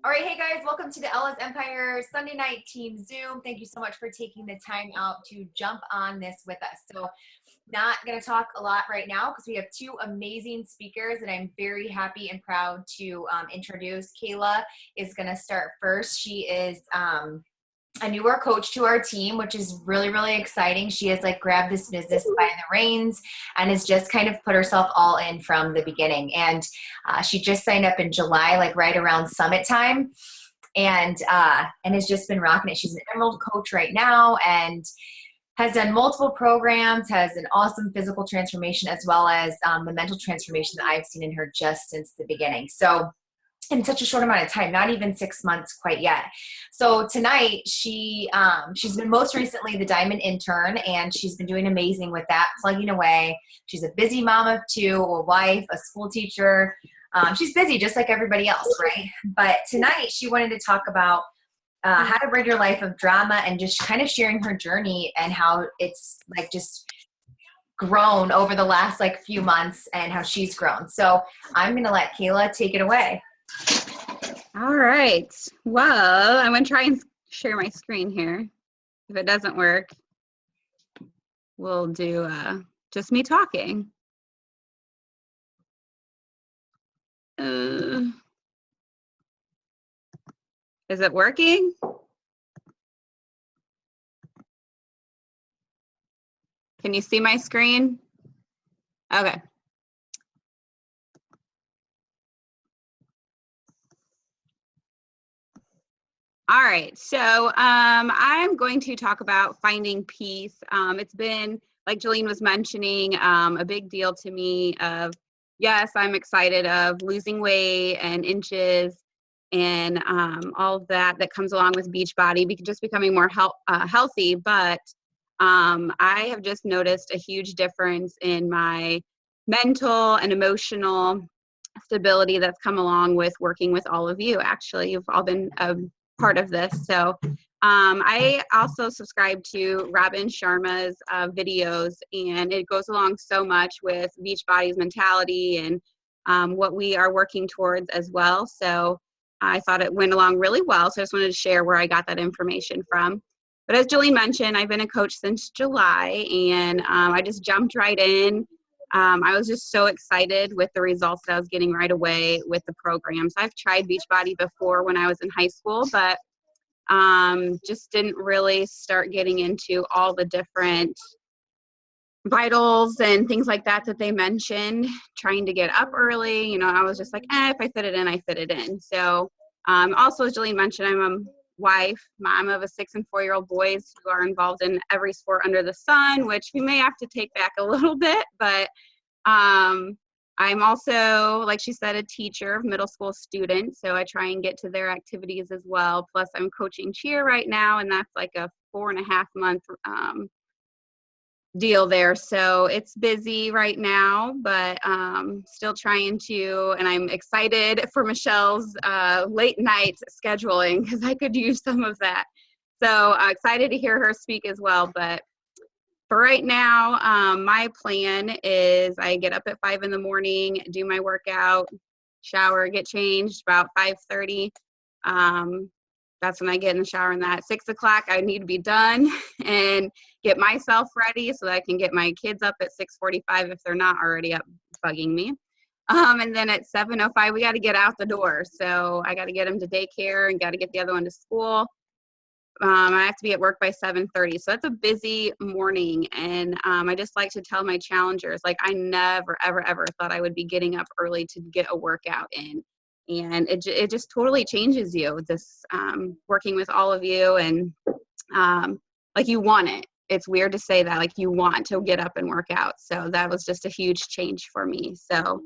All right, hey guys, welcome to the E.L.L.A.S Empire Sunday night team Zoom. Thank you so much for taking the time out to jump on this with us. So, not going to talk a lot right now because we have two amazing speakers that I'm very happy and proud to introduce. Kayla is going to start first. She is a newer coach to our team, which is really, really exciting. She has like grabbed this business by the reins and has just kind of put herself all in from the beginning. And she just signed up in July, like right around summit time, and has just been rocking it. She's an Emerald coach right now and has done multiple programs, has an awesome physical transformation as well as the mental transformation that I've seen in her just since the beginning. So in such a short amount of time, not even 6 months quite yet. So tonight she's been most recently the Diamond Intern, and she's been doing amazing with that, plugging away. She's a busy mom of two, a wife, a school teacher. She's busy just like everybody else, right? But tonight she wanted to talk about how to rid your life of drama and just kind of sharing her journey and how it's like just grown over the last like few months and how she's grown. So I'm going to let Kayla take it away. All right. Well, I'm going to try and share my screen here. If it doesn't work, we'll do just me talking. Is it working? Can you see my screen? Okay. All right, so I'm going to talk about finding peace. It's been, like Jolene was mentioning, a big deal to me of, yes, I'm excited of losing weight and inches and all of that comes along with Beachbody, just becoming more healthy. But I have just noticed a huge difference in my mental and emotional stability that's come along with working with all of you. Actually, you've all been part of this. So I also subscribe to Robin Sharma's videos, and it goes along so much with Beachbody's mentality and what we are working towards as well. So I thought it went along really well. So I just wanted to share where I got that information from. But as Jolene mentioned, I've been a coach since July, and I just jumped right in. I was just so excited with the results that I was getting right away with the programs. I've tried Beachbody before when I was in high school, but just didn't really start getting into all the different vitals and things like that they mentioned, trying to get up early. I was just like, if I fit it in, I fit it in. So also, as Jillian mentioned, I'm a wife, mom of a 6 and 4-year-old boys who are involved in every sport under the sun, which we may have to take back a little bit, but I'm also, like she said, a teacher of middle school students, so I try and get to their activities as well. Plus, I'm coaching cheer right now, and that's like a 4.5-month deal there. So it's busy right now, but still trying to, and I'm excited for Michelle's late night scheduling because I could use some of that. So excited to hear her speak as well. But for right now, my plan is I get up at 5 in the morning, do my workout, shower, get changed about 5:30. That's when I get in the shower, and that 6 o'clock I need to be done and get myself ready so that I can get my kids up at 6:45 if they're not already up bugging me. And then at 7:05 we got to get out the door. So I got to get them to daycare and got to get the other one to school. I have to be at work by 7:30. So that's a busy morning. And I just like to tell my challengers, like, I never, ever, ever thought I would be getting up early to get a workout in. And it just totally changes you, this working with all of you. And like, you want it. It's weird to say that, like, you want to get up and work out. So that was just a huge change for me. So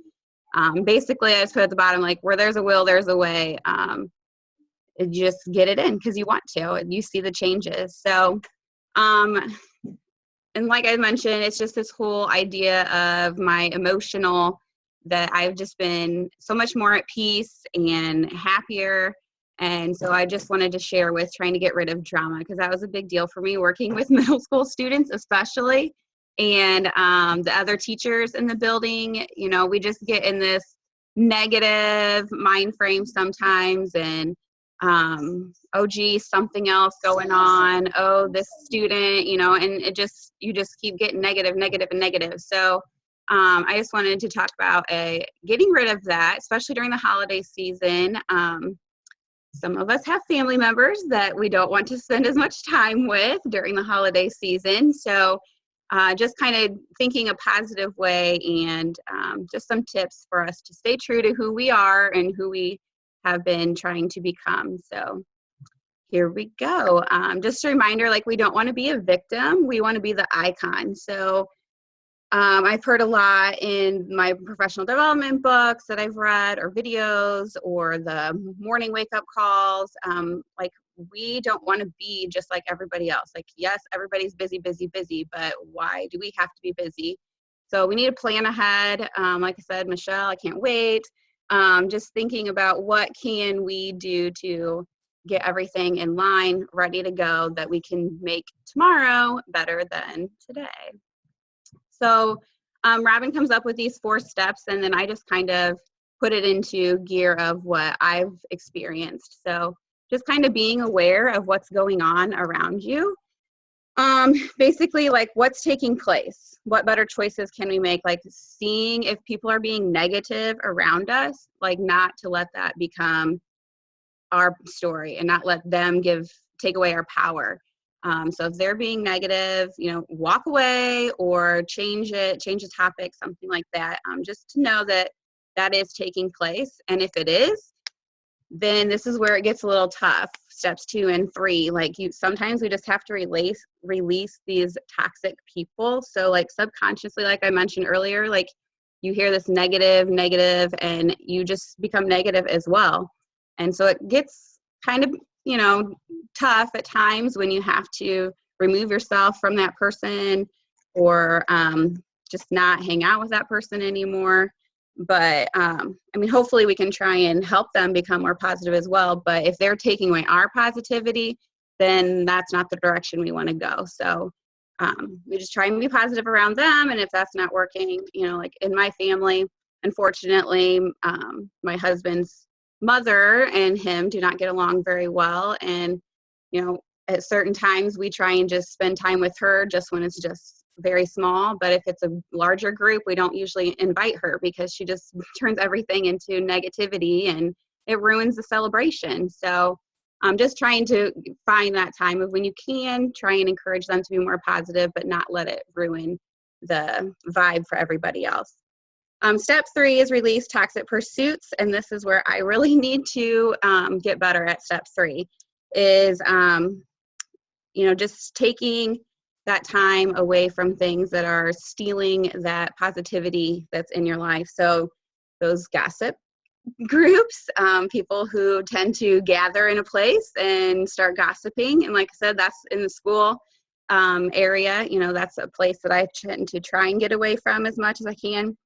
basically, I just put at the bottom, like, where there's a will, there's a way. Just get it in because you want to, and you see the changes. So, and like I mentioned, it's just this whole idea of my emotional, that I've just been so much more at peace and happier. And so I just wanted to share with trying to get rid of drama, because that was a big deal for me working with middle school students, especially. And the other teachers in the building, we just get in this negative mind frame sometimes, and oh geez, something else going on, oh, this student, you know, and you just keep getting negative, negative, and negative. So I just wanted to talk about getting rid of that, especially during the holiday season. Some of us have family members that we don't want to spend as much time with during the holiday season. So just kind of thinking a positive way, and just some tips for us to stay true to who we are and who we have been trying to become. So here we go. Just a reminder, like, we don't want to be a victim. We want to be the icon. So I've heard a lot in my professional development books that I've read, or videos, or the morning wake-up calls. Like, we don't want to be just like everybody else. Like, yes, everybody's busy, busy, busy, but why do we have to be busy? So we need to plan ahead. Like I said, Michelle, I can't wait. Just thinking about what can we do to get everything in line, ready to go, that we can make tomorrow better than today. So Robin comes up with these 4 steps, and then I just kind of put it into gear of what I've experienced. So just kind of being aware of what's going on around you. Basically, like, what's taking place? What better choices can we make? Like, seeing if people are being negative around us, like, not to let that become our story and not let them take away our power. So if they're being negative, you know, walk away or change the topic, something like that. Just to know that that is taking place. And if it is, then this is where it gets a little tough. Steps 2 and 3, like, sometimes we just have to release these toxic people. So, like, subconsciously, like I mentioned earlier, like, you hear this negative, and you just become negative as well. And so it gets kind of, you know, tough at times when you have to remove yourself from that person, or just not hang out with that person anymore. But I mean, hopefully we can try and help them become more positive as well. But if they're taking away our positivity, then that's not the direction we want to go. So we just try and be positive around them. And if that's not working, you know, like in my family, unfortunately, my husband's mother and him do not get along very well. And, you know, at certain times we try and just spend time with her just when it's just very small. But if it's a larger group, we don't usually invite her, because she just turns everything into negativity and it ruins the celebration. So I'm just trying to find that time of when you can try and encourage them to be more positive, but not let it ruin the vibe for everybody else. Step 3 is release toxic pursuits. And this is where I really need to get better at. Step 3 is, you know, just taking that time away from things that are stealing that positivity that's in your life. So those gossip groups, people who tend to gather in a place and start gossiping. And like I said, that's in the school area. You know, that's a place that I tend to try and get away from as much as I can.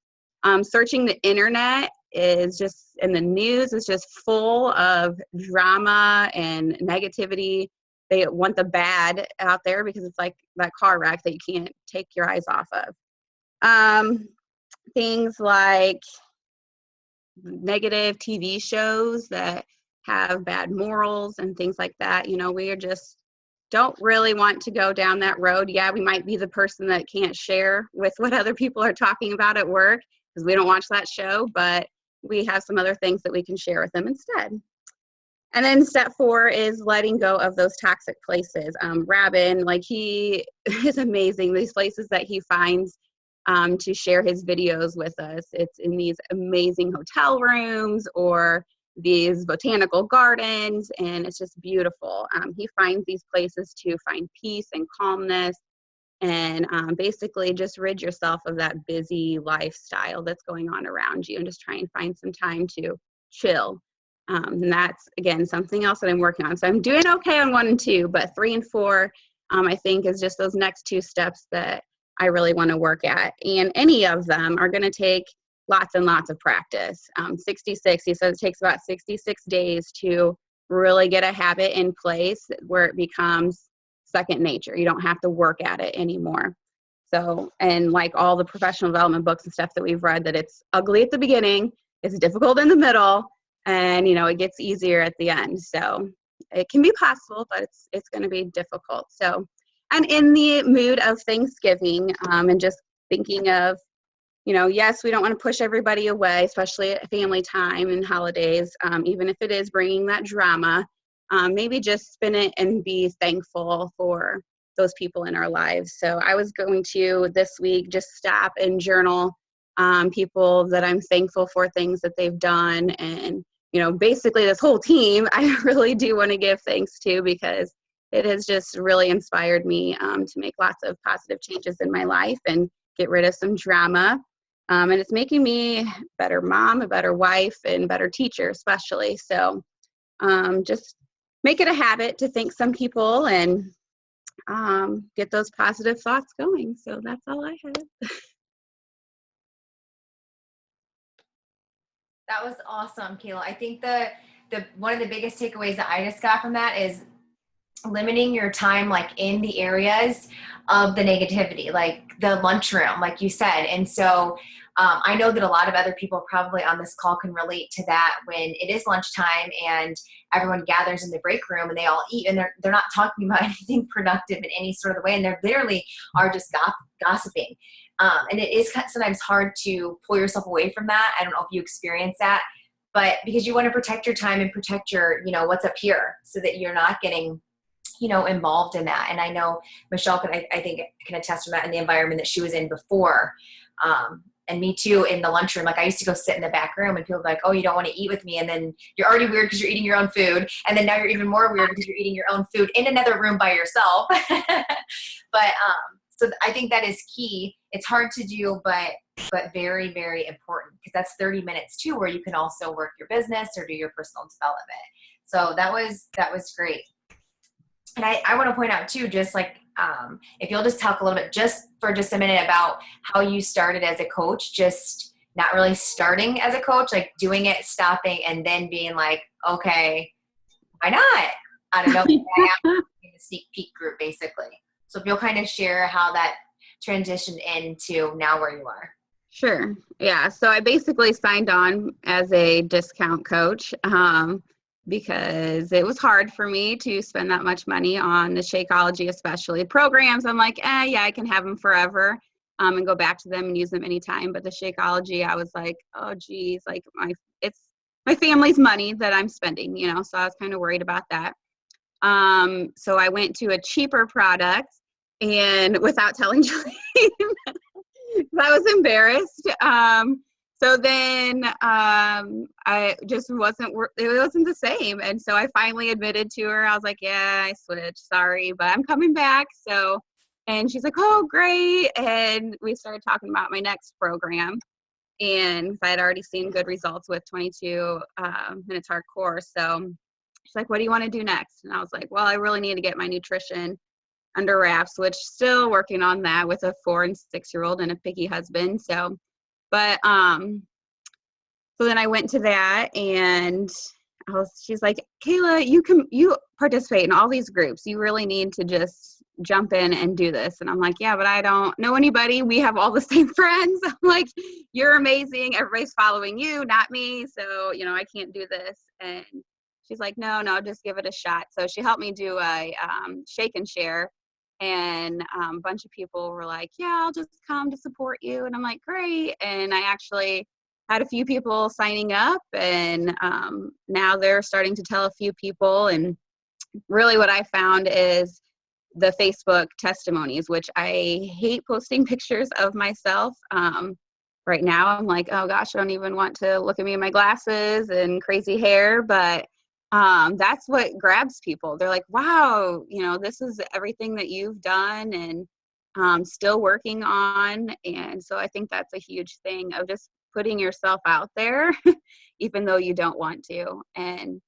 Searching the internet is just, and the news is just full of drama and negativity. They want the bad out there because it's like that car wreck that you can't take your eyes off of. Things like negative TV shows that have bad morals and things like that. You know, we are just don't really want to go down that road. Yeah, we might be the person that can't share with what other people are talking about at work because we don't watch that show, but we have some other things that we can share with them instead. And then step 4 is letting go of those toxic places. Rabin, like, he is amazing. These places that he finds to share his videos with us. It's in these amazing hotel rooms or these botanical gardens, and it's just beautiful. He finds these places to find peace and calmness, and basically just rid yourself of that busy lifestyle that's going on around you, and just try and find some time to chill. And that's, again, something else that I'm working on. So I'm doing okay on 1 and 2, but 3 and 4, I think, is just those next 2 steps that I really want to work at. And any of them are going to take lots and lots of practice. 66, he says it takes about 66 days to really get a habit in place where it becomes second nature. You don't have to work at it anymore. So, and like all the professional development books and stuff that we've read, that it's ugly at the beginning, it's difficult in the middle, and, you know, it gets easier at the end. So it can be possible, but it's going to be difficult. So, and in the mood of Thanksgiving, and just thinking of, you know, yes, we don't want to push everybody away, especially at family time and holidays, even if it is bringing that drama. Maybe just spin it and be thankful for those people in our lives. So I was going to this week just stop and journal people that I'm thankful for, things that they've done. And, you know, basically this whole team, I really do want to give thanks to, because it has just really inspired me to make lots of positive changes in my life and get rid of some drama. And it's making me a better mom, a better wife, and better teacher, especially. So just make it a habit to thank some people and get those positive thoughts going. So that's all I have. That was awesome, Kayla. I think the one of the biggest takeaways that I just got from that is limiting your time, like in the areas of the negativity, like the lunchroom, like you said. And so I know that a lot of other people probably on this call can relate to that, when it is lunchtime and everyone gathers in the break room and they all eat, and they're not talking about anything productive in any sort of way, and they're literally are just gossiping. And it is sometimes hard to pull yourself away from that. I don't know if you experience that, but because you want to protect your time and protect your, you know, what's up here, so that you're not getting, you know, involved in that. And I know Michelle I think can attest to that in the environment that she was in before. And me too, in the lunchroom. Like I used to go sit in the back room and people would be like, oh, you don't want to eat with me. And then you're already weird because you're eating your own food. And then now you're even more weird because you're eating your own food in another room by yourself. But so I think that is key. It's hard to do, but very, very important, because that's 30 minutes too, where you can also work your business or do your personal development. So that was great. And I want to point out too, just like, if you'll just talk a little bit, just for just a minute, about how you started as a coach, just not really starting as a coach, like doing it, stopping, and then being like, okay, why not? I don't know. In the sneak peek group, basically. So if you'll kind of share how that transitioned into now where you are. Sure. Yeah. So I basically signed on as a discount coach because it was hard for me to spend that much money on the Shakeology, especially programs. I'm like, yeah, I can have them forever and go back to them and use them anytime. But the Shakeology, I was like, oh, geez, like it's my family's money that I'm spending, you know, so I was kind of worried about that. So I went to a cheaper product, and without telling Julie, I was embarrassed. So then I just it wasn't the same. And so I finally admitted to her. I was like, yeah, I switched, sorry, but I'm coming back. So, and she's like, oh, great. And we started talking about my next program. And I had already seen good results with 22 minutes hardcore. So she's like, what do you want to do next? And I was like, well, I really need to get my nutrition under wraps, which still working on that with a 4- and 6-year-old and a picky husband. So, but, so then I went to that, and she's like, Kayla, you participate in all these groups. You really need to just jump in and do this. And I'm like, yeah, but I don't know anybody. We have all the same friends. I'm like, you're amazing. Everybody's following you, not me. So, you know, I can't do this. And she's like, no, just give it a shot. So she helped me do a shake and share. And a bunch of people were like, yeah, I'll just come to support you. And I'm like, great. And I actually had a few people signing up, and now they're starting to tell a few people. And really what I found is the Facebook testimonies, which I hate posting pictures of myself. Right now I'm like, oh gosh, I don't even want to look at me in my glasses and crazy hair, but that's what grabs people. They're like, wow, you know, this is everything that you've done and still working on. And so I think that's a huge thing of just putting yourself out there, even though you don't want to. And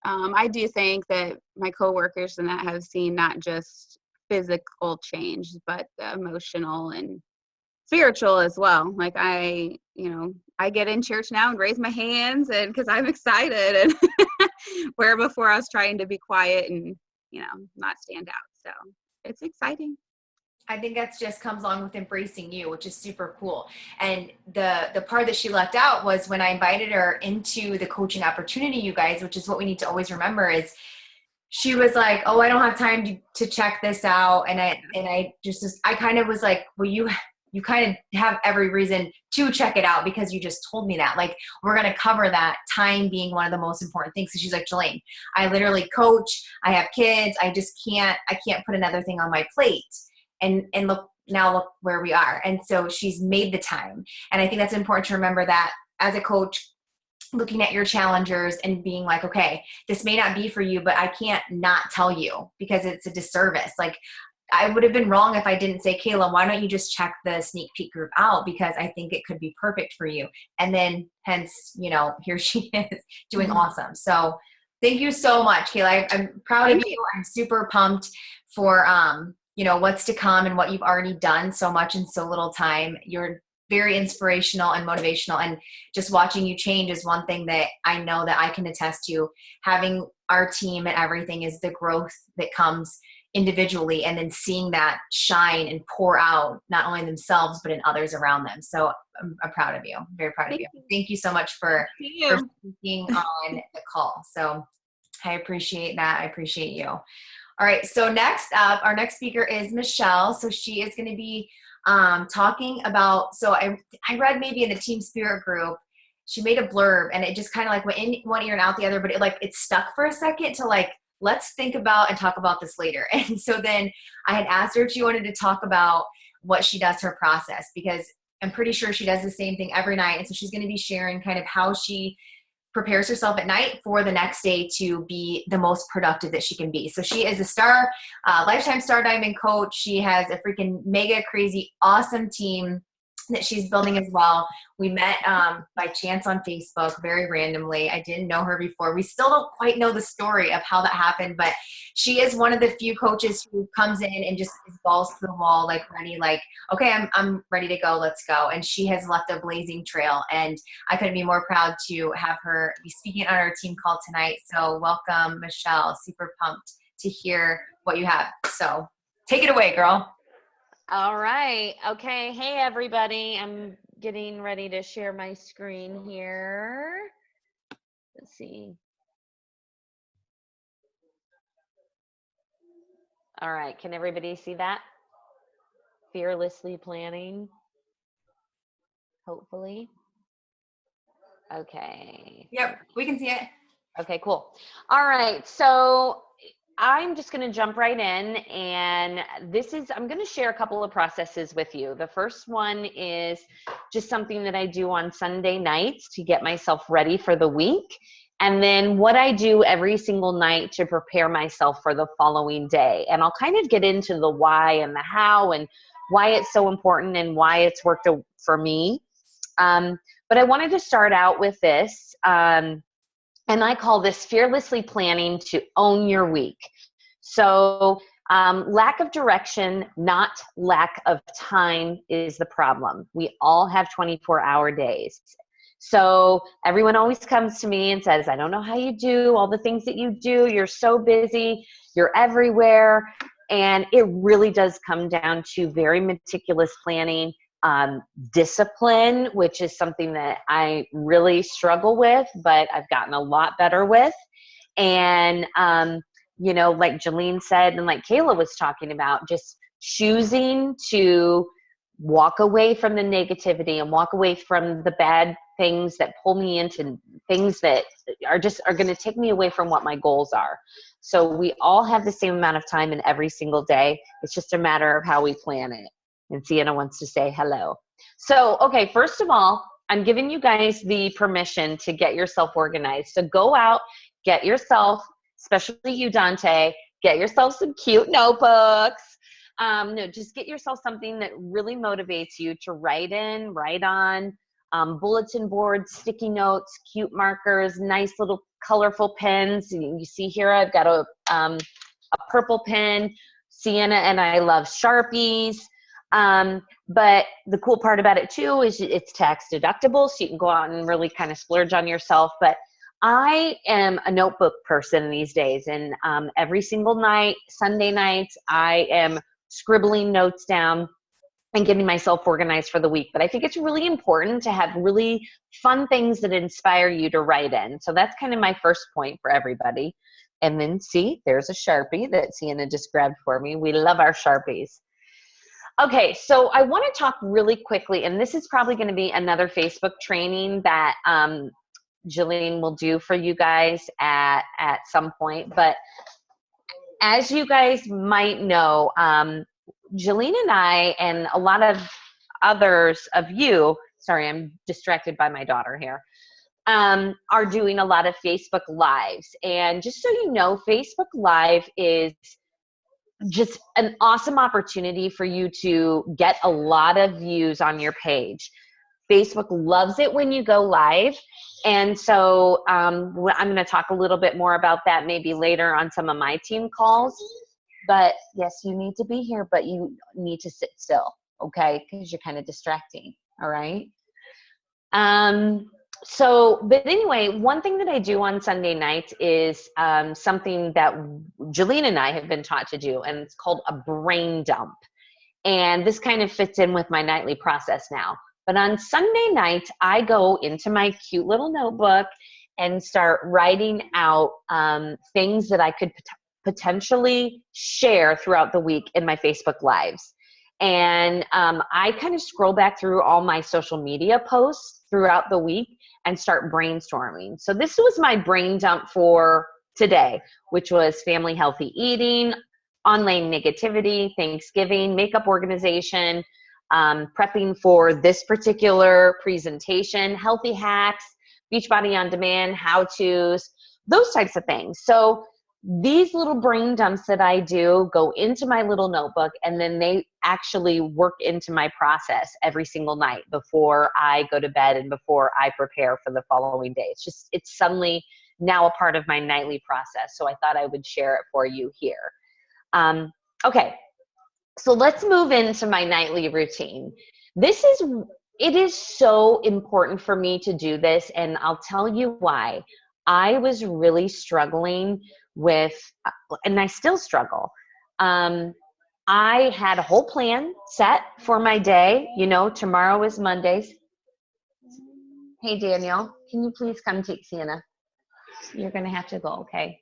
I do think that my coworkers and that have seen not just physical change, but the emotional and spiritual as well. Like I get in church now and raise my hands, and because I'm excited, and where before I was trying to be quiet and, you know, not stand out. So it's exciting. I think that's just comes along with embracing you, which is super cool. And the part that she left out was when I invited her into the coaching opportunity, you guys, which is what we need to always remember is she was like, "Oh, I don't have time to check this out." And I kind of was like, "Well, you kind of have every reason to check it out because you just told me that. Like, we're going to cover that, time being one of the most important things." So she's like, "Jelaine, I literally coach, I have kids, I can't put another thing on my plate." And look where we are. And so she's made the time. And I think that's important to remember that as a coach, looking at your challengers and being like, okay, this may not be for you, but I can't not tell you because it's a disservice. Like, I would have been wrong if I didn't say, Kayla, why don't you just check the sneak peek group out? Because I think it could be perfect for you. And then hence, here she is doing awesome. So thank you so much, Kayla. I'm proud of you. I'm super pumped for, what's to come and what you've already done so much in so little time. You're very inspirational and motivational, and just watching you change is one thing that I know that I can attest to. Having our team and everything is the growth that comes individually, and then seeing that shine and pour out not only themselves but in others around them. So I'm proud of you. I'm very proud of you. Thank you so much for speaking on the call. So I appreciate that. I appreciate you. All right, so next up, our next speaker is Michelle. So she is going to be talking about, so I read maybe in the Team Spirit group, she made a blurb and it just kind of like went in one ear and out the other, but it stuck for a second to like, let's think about and talk about this later. And so then I had asked her if she wanted to talk about what she does, her process, because I'm pretty sure she does the same thing every night. And so she's going to be sharing kind of how she prepares herself at night for the next day to be the most productive that she can be. So she is a lifetime star diamond coach. She has a freaking mega crazy awesome team that she's building as well. We met by chance on Facebook, very randomly. I didn't know her before. We still don't quite know the story of how that happened, but she is one of the few coaches who comes in and just is balls to the wall, like ready, like, okay, I'm ready to go. Let's go. And she has left a blazing trail, and I couldn't be more proud to have her be speaking on our team call tonight. So welcome, Michelle. Super pumped to hear what you have. So take it away, girl. All right. Okay. Hey, everybody. I'm getting ready to share my screen here. Let's see. All right. Can everybody see that? Fearlessly planning. Hopefully. Okay. Yep, we can see it. Okay, cool. All right. So I'm just going to jump right in, and I'm going to share a couple of processes with you. The first one is just something that I do on Sunday nights to get myself ready for the week. And then what I do every single night to prepare myself for the following day. And I'll kind of get into the why and the how and why it's so important and why it's worked for me. But I wanted to start out with this. And I call this fearlessly planning to own your week. So lack of direction, not lack of time, is the problem. We all have 24-hour days. So everyone always comes to me and says, I don't know how you do all the things that you do. You're so busy. You're everywhere. And it really does come down to very meticulous planning. Discipline, which is something that I really struggle with, but I've gotten a lot better with. And, like Jelaine said, and like Kayla was talking about, just choosing to walk away from the negativity and walk away from the bad things that pull me into things that are going to take me away from what my goals are. So we all have the same amount of time in every single day. It's just a matter of how we plan it. And Sienna wants to say hello. So, okay, first of all, I'm giving you guys the permission to get yourself organized. So go out, get yourself, especially you, Dante, get yourself some cute notebooks. Just get yourself something that really motivates you to write on, bulletin boards, sticky notes, cute markers, nice little colorful pens. You see here I've got a purple pen. Sienna and I love Sharpies. But the cool part about it too is it's tax deductible, so you can go out and really kind of splurge on yourself. But I am a notebook person these days, and every single night, Sunday nights, I am scribbling notes down, and getting myself organized for the week. But I think it's really important to have really fun things that inspire you to write in. So that's kind of my first point for everybody. And then see, there's a Sharpie that Sienna just grabbed for me. We love our Sharpies. Okay, so I want to talk really quickly, and this is probably going to be another Facebook training that Jillian will do for you guys at some point. But as you guys might know, Jillian and I and a lot of others of you, sorry, I'm distracted by my daughter here, are doing a lot of Facebook Lives. And just so you know, Facebook Live is just an awesome opportunity for you to get a lot of views on your page. Facebook loves it when you go live. And so I'm going to talk a little bit more about that maybe later on some of my team calls. But yes, you need to be here, but you need to sit still, okay? Because you're kind of distracting, all right? But anyway, one thing that I do on Sunday nights is something that Jillian and I have been taught to do, and it's called a brain dump. And this kind of fits in with my nightly process now. But on Sunday night, I go into my cute little notebook and start writing out things that I could potentially share throughout the week in my Facebook Lives. And I kind of scroll back through all my social media posts throughout the week and start brainstorming. So this was my brain dump for today, which was family healthy eating, online negativity, Thanksgiving, makeup organization, prepping for this particular presentation, healthy hacks, Beachbody on Demand, how-tos, those types of things. So these little brain dumps that I do go into my little notebook, and then they actually work into my process every single night before I go to bed and before I prepare for the following day. It's suddenly now a part of my nightly process. So I thought I would share it for you here. Okay, so let's move into my nightly routine. It is so important for me to do this, and I'll tell you why. I was really struggling with, and I still struggle. I had a whole plan set for my day. You know, tomorrow is Mondays. Hey, Daniel, can you please come take Sienna? You're going to have to go, okay?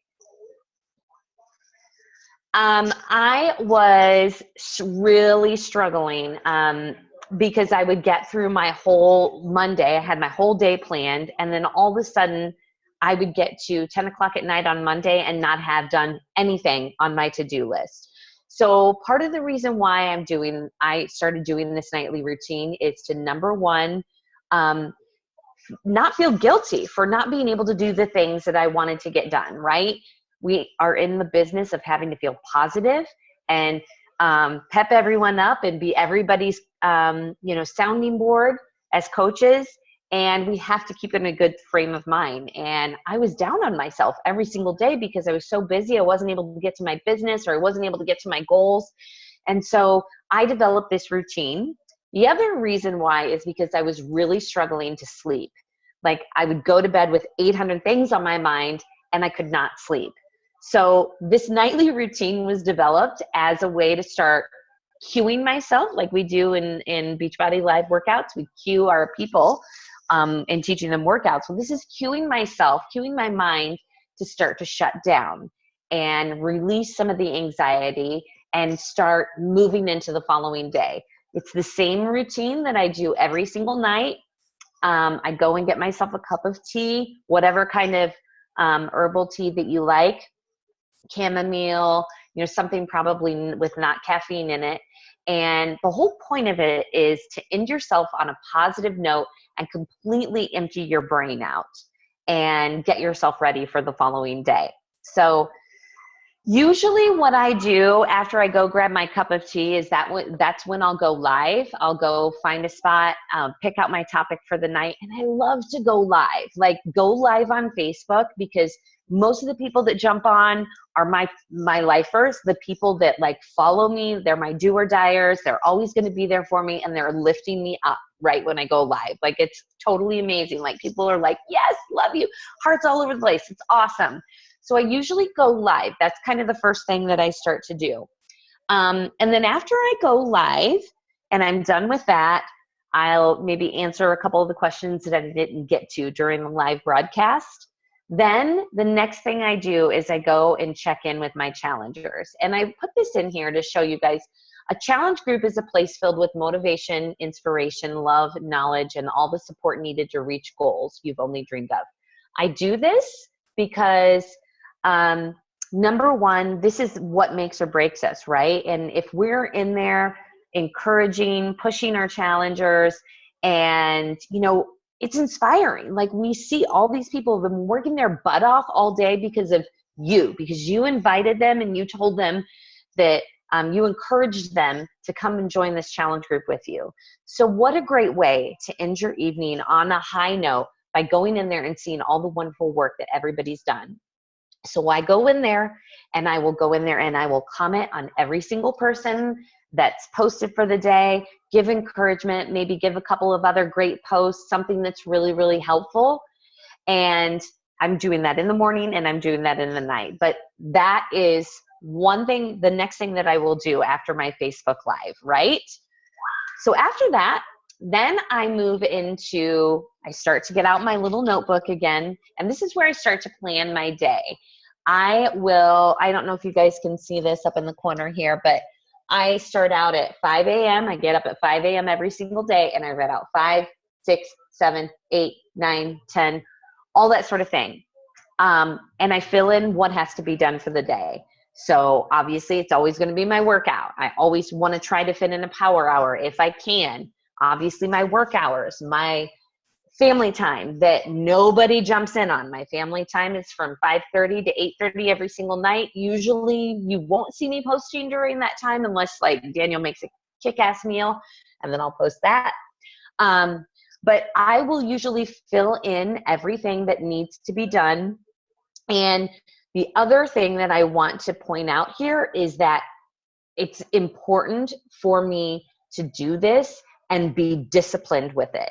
I was really struggling because I would get through my whole Monday. I had my whole day planned, and then all of a sudden, I would get to 10 o'clock at night on Monday and not have done anything on my to-do list. So part of the reason why I started doing this nightly routine is to, number one, not feel guilty for not being able to do the things that I wanted to get done, right? We are in the business of having to feel positive and pep everyone up and be everybody's sounding board as coaches. And we have to keep in a good frame of mind. And I was down on myself every single day because I was so busy. I wasn't able to get to my business, or I wasn't able to get to my goals. And so I developed this routine. The other reason why is because I was really struggling to sleep. Like, I would go to bed with 800 things on my mind and I could not sleep. So this nightly routine was developed as a way to start cueing myself, like we do in Beachbody Live workouts. We cue our people and teaching them workouts. Well, this is cueing myself, cueing my mind to start to shut down and release some of the anxiety and start moving into the following day. It's the same routine that I do every single night. I go and get myself a cup of tea, whatever kind of herbal tea that you like, chamomile, something probably with not caffeine in it. And the whole point of it is to end yourself on a positive note and completely empty your brain out and get yourself ready for the following day. So usually what I do after I go grab my cup of tea is that's when I'll go live. I'll go find a spot, pick out my topic for the night. And I love to go live, on Facebook, because most of the people that jump on are my lifers, the people that follow me. They're my do or diers. They're always going to be there for me, and they're lifting me up right when I go live. It's totally amazing. People are like, yes, love you. Hearts all over the place. It's awesome. So I usually go live. That's kind of the first thing that I start to do. And then after I go live and I'm done with that, I'll maybe answer a couple of the questions that I didn't get to during the live broadcast. Then the next thing I do is I go and check in with my challengers. And I put this in here to show you guys, a challenge group is a place filled with motivation, inspiration, love, knowledge, and all the support needed to reach goals you've only dreamed of. I do this because number one, this is what makes or breaks us, right? And if we're in there encouraging, pushing our challengers, and, you know, it's inspiring. Like, we see all these people have been working their butt off all day because of you, because you invited them and you told them that you encouraged them to come and join this challenge group with you. So what a great way to end your evening on a high note by going in there and seeing all the wonderful work that everybody's done. So I go in there and I will go in there and I will comment on every single person that's posted for the day, give encouragement, maybe give a couple of other great posts, something that's really, really helpful. And I'm doing that in the morning and I'm doing that in the night. But that is one thing, the next thing that I will do after my Facebook Live, right? So after that, then I move into, I start to get out my little notebook again. And this is where I start to plan my day. I don't know if you guys can see this up in the corner here, but I start out at 5 a.m. I get up at 5 a.m. every single day and I write out 5, 6, 7, 8, 9, 10, all that sort of thing. And I fill in what has to be done for the day. So obviously it's always going to be my workout. I always want to try to fit in a power hour if I can. Obviously my work hours, my family time that nobody jumps in on. My family time is from 5:30 to 8:30 every single night. Usually you won't see me posting during that time unless like Daniel makes a kick-ass meal and then I'll post that. But I will usually fill in everything that needs to be done. And the other thing that I want to point out here is that it's important for me to do this and be disciplined with it.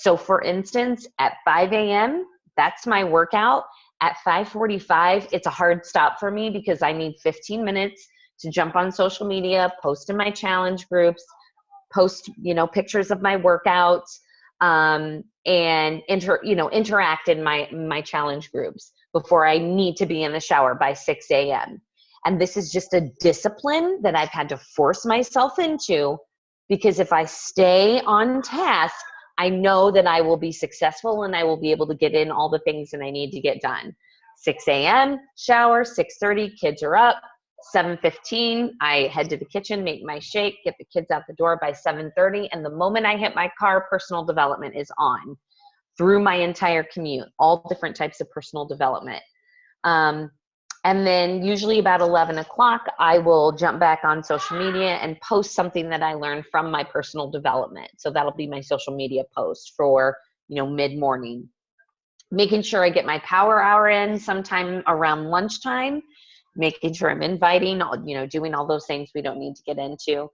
So for instance, at 5 a.m., that's my workout. At 5:45, it's a hard stop for me because I need 15 minutes to jump on social media, post in my challenge groups, post, pictures of my workouts, and interact in my challenge groups before I need to be in the shower by 6 a.m. And this is just a discipline that I've had to force myself into, because if I stay on task, I know that I will be successful and I will be able to get in all the things that I need to get done. 6 a.m., shower, 6:30, kids are up. 7:15, I head to the kitchen, make my shake, get the kids out the door by 7:30. And the moment I hit my car, personal development is on through my entire commute, all different types of personal development. And then usually about 11 o'clock, I will jump back on social media and post something that I learned from my personal development. So that'll be my social media post for, mid-morning. Making sure I get my power hour in sometime around lunchtime, making sure I'm inviting, doing all those things we don't need to get into.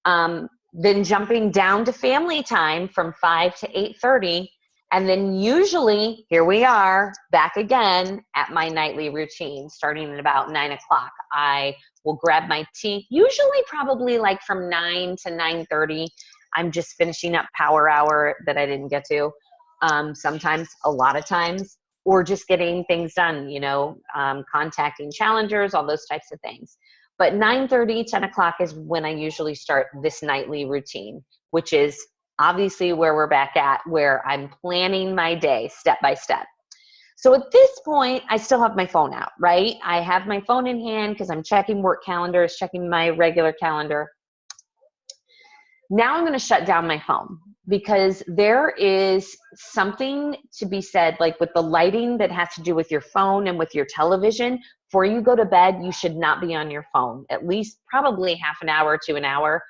Then jumping down to family time from 5 to 8:30. And then usually, here we are, back again at my nightly routine, starting at about 9 o'clock. I will grab my tea, usually probably like from 9 to 9:30. I'm just finishing up power hour that I didn't get to, sometimes, a lot of times, or just getting things done, contacting challengers, all those types of things. But 9:30, 10 o'clock is when I usually start this nightly routine, which is obviously where we're back at, where I'm planning my day step by step. So at this point, I still have my phone out, right? I have my phone in hand because I'm checking work calendars, checking my regular calendar. Now I'm going to shut down my phone because there is something to be said, like with the lighting that has to do with your phone and with your television. Before you go to bed, you should not be on your phone, at least probably half an hour to an hour.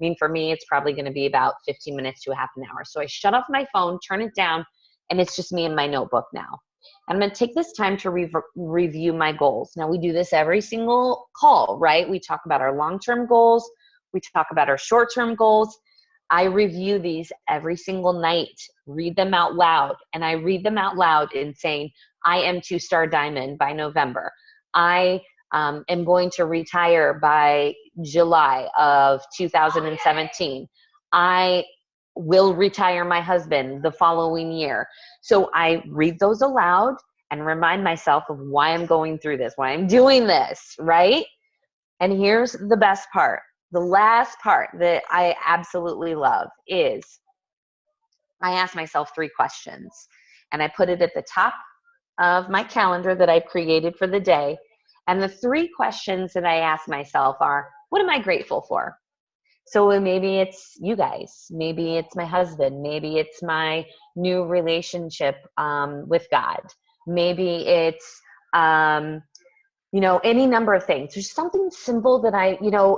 I mean, for me, it's probably going to be about 15 minutes to a half an hour. So I shut off my phone, turn it down, and it's just me and my notebook now. I'm going to take this time to review my goals. Now, we do this every single call, right? We talk about our long-term goals. We talk about our short-term goals. I review these every single night, read them out loud, and I read them out loud in saying, I am 2-star diamond by November. I am going to retire by July of 2017. I will retire my husband the following year. So I read those aloud and remind myself of why I'm going through this, why I'm doing this, right? And here's the best part. The last part that I absolutely love is I ask myself 3 questions, and I put it at the top of my calendar that I've created for the day. And the 3 questions that I ask myself are, what am I grateful for? So maybe it's you guys, maybe it's my husband, maybe it's my new relationship with God, maybe it's any number of things. There's something simple that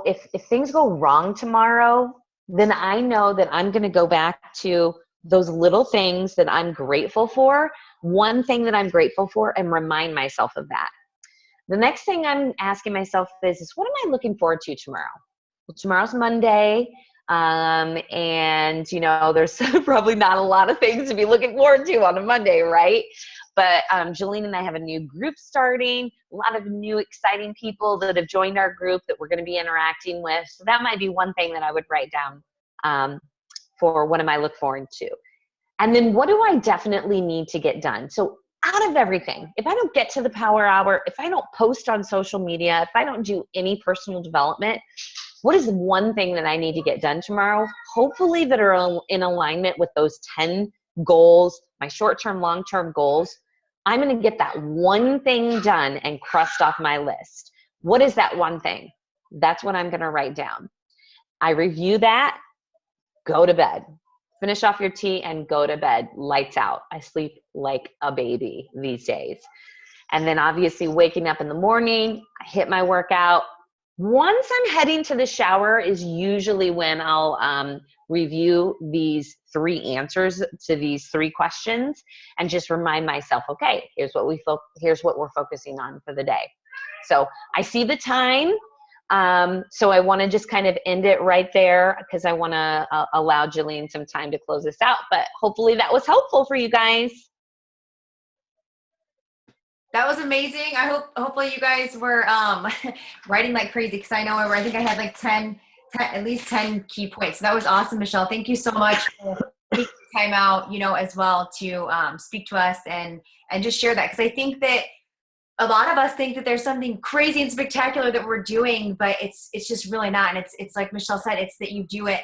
if things go wrong tomorrow, then I know that I'm going to go back to those little things that I'm grateful for, one thing that I'm grateful for, and remind myself of that. The next thing I'm asking myself is what am I looking forward to tomorrow? Well, tomorrow's Monday, and there's probably not a lot of things to be looking forward to on a Monday, right? But Jolene and I have a new group starting, a lot of new exciting people that have joined our group that we're going to be interacting with. So that might be one thing that I would write down for what am I look forward to. And then what do I definitely need to get done? So out of everything, if I don't get to the power hour, if I don't post on social media, if I don't do any personal development, what is one thing that I need to get done tomorrow? Hopefully that are in alignment with those 10 goals, my short-term, long-term goals. I'm going to get that one thing done and crossed off my list. What is that one thing? That's what I'm going to write down. I review that, go to bed. Finish off your tea and go to bed. Lights out. I sleep like a baby these days. And then obviously waking up in the morning, I hit my workout. Once I'm heading to the shower is usually when I'll review these 3 answers to these 3 questions and just remind myself, okay, here's what we're focusing on for the day. So I see the time. So I want to just kind of end it right there because I want to allow Jillian some time to close this out. But hopefully that was helpful for you guys. That was amazing. Hopefully you guys were writing like crazy because I know I think I had like 10, at least 10 key points. So that was awesome, Michelle. Thank you so much for taking time out, as well to speak to us and just share that. Because I think that a lot of us think that there's something crazy and spectacular that we're doing, but it's just really not. And it's like Michelle said, it's that you do it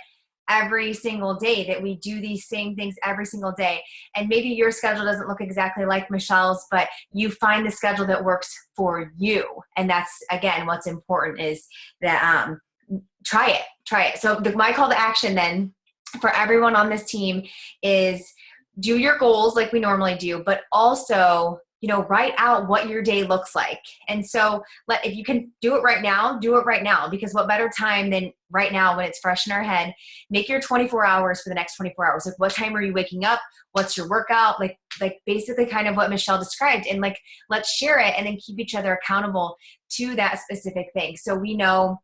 every single day, that we do these same things every single day. And maybe your schedule doesn't look exactly like Michelle's, but you find the schedule that works for you. And that's, again, what's important is that try it. So my call to action then for everyone on this team is do your goals like we normally do, but also write out what your day looks like. And so if you can do it right now, do it right now, because what better time than right now when it's fresh in our head. Make your 24 hours for the next 24 hours. Like, what time are you waking up? What's your workout? Like basically kind of what Michelle described, and let's share it and then keep each other accountable to that specific thing. So we know,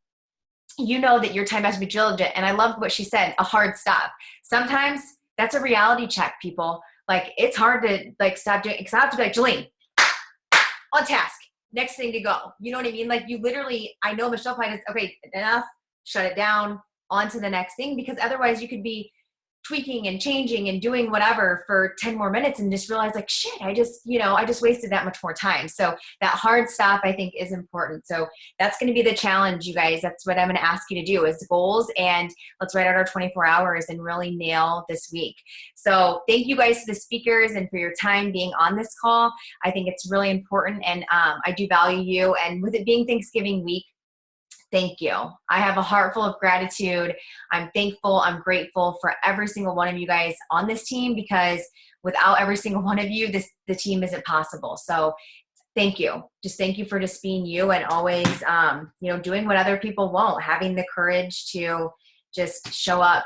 that your time has to be diligent. And I love what she said, a hard stop. Sometimes that's a reality check, people. Like, it's hard to stop doing, because I have to be like, Jolene, on task, next thing to go. You know what I mean? Like, you literally, I know Michelle probably does, okay, enough, shut it down, on to the next thing, because otherwise you could be tweaking and changing and doing whatever for 10 more minutes and just realize like, shit, I just wasted that much more time. So that hard stop, I think, is important. So that's going to be the challenge, you guys. That's what I'm going to ask you to do is goals, and let's write out our 24 hours and really nail this week. So thank you guys to the speakers and for your time being on this call. I think it's really important, and I do value you. And with it being Thanksgiving week, thank you. I have a heart full of gratitude. I'm thankful. I'm grateful for every single one of you guys on this team, because without every single one of you, the team isn't possible. So thank you. Just thank you for just being you, and always, doing what other people won't, having the courage to just show up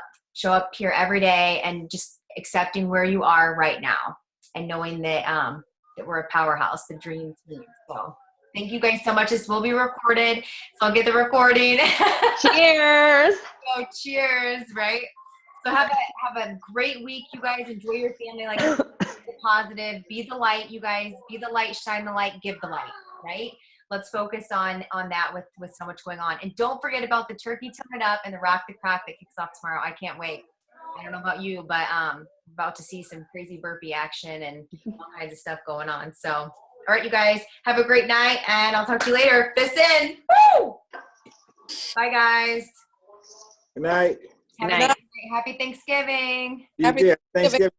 here every day and just accepting where you are right now, and knowing that, that we're a powerhouse, the dream team. So thank you guys so much. This will be recorded, so I'll get the recording. Cheers. So cheers, right? So have a great week, you guys. Enjoy your family. Be positive. Be the light, you guys. Be the light. Shine the light. Give the light, right? let's focus on that with so much going on. And don't forget about the turkey turn it up and the rock the crack that kicks off tomorrow. I can't wait. I don't know about you, but about to see some crazy burpee action and all kinds of stuff going on. So, all right, you guys, have a great night, and I'll talk to you later. Fist in. Woo! Bye, guys. Good night. Good night. Happy Thanksgiving. You too. Thanksgiving.